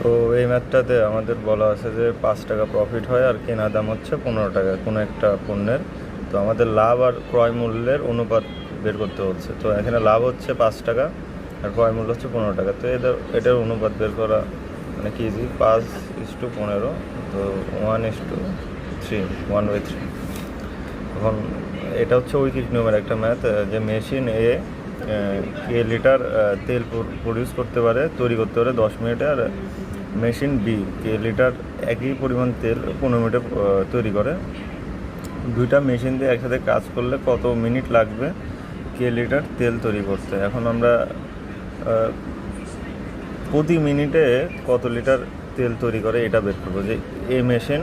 তো এই ম্যাথটাতে আমাদের বলা আছে যে 5 টাকা প্রফিট হয় আর কেনা দাম হচ্ছে 15 টাকা কোনো একটা পণ্যের। তো আমাদের লাভ আর ক্রয় মূল্যের অনুপাত বের করতে হচ্ছে। তো এখানে লাভ হচ্ছে 5 টাকা আর ক্রয় মূল্য হচ্ছে 15 টাকা। তো এটার অনুপাত বের করা মানে কি ইজি, 5:15। তো 1:3, 1/3। এখন এটা হচ্ছে ঐকিক নিয়মের একটা ম্যাথ, যে মেশিন এ কে লিটার তেল প্রডিউস করতে পারে, তৈরি করতে পারে 10 মিনিটে, আর মেশিন বি কে লিটার একই পরিমাণ তেল 15 মিনিটে তৈরি করে। দুইটা মেশিন দিয়ে একসাথে কাজ করলে কত মিনিট লাগবে কে লিটার তেল তৈরি করতে। এখন আমরা প্রতি মিনিটে কত লিটার তেল তৈরি করে এটা বের করবো। যে এই মেশিন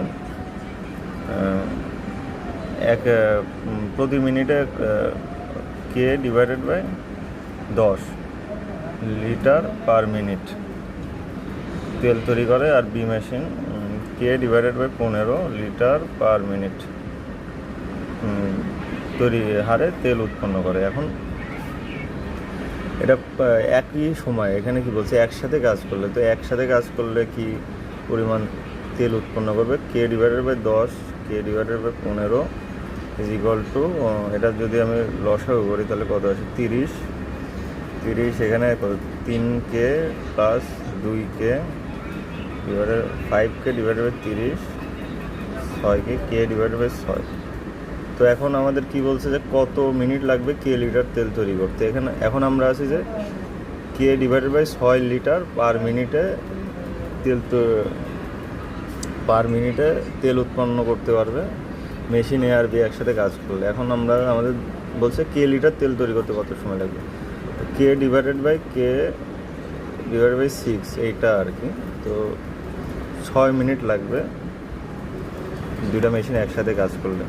প্রতি মিনিটে K divided by 10 liter per minute তেল তৈরি করে, আর B machine K divided by 15 liter per minute তৈরি হারে তেল উৎপন্ন করে। এখন এটা একই সময়, এখানে কি বলছে একসাথে কাজ করলে, তো একসাথে কাজ করলে কি পরিমাণ তেল উৎপন্ন করবে, K divided by 10 K divided by 15 is equal to, এটা যদি আমি লসাগু করি তাহলে কত আছে 30। এখানে 3K plus 2K divided 5K divided by 30, 6K কে ডিভাইডেড বাই 6। তো এখন আমাদের কি বলছে যে কত মিনিট লাগবে কে লিটার তেল তৈরি করতে। এখন আমরা আছি যে কে ডিভাইডেড বাই 6 লিটার পার মিনিটে তেল উৎপন্ন করতে পারবে মেশিন এ আর বি একসাথে কাজ করলে। এখন আমাদের বলছে কে লিটার তেল তৈরি করতে কত সময় লাগবে, কে ডিভাইডেড বাই 6 এইটা আর কি। তো 6 মিনিট লাগবে দুইটা মেশিন একসাথে কাজ করলে।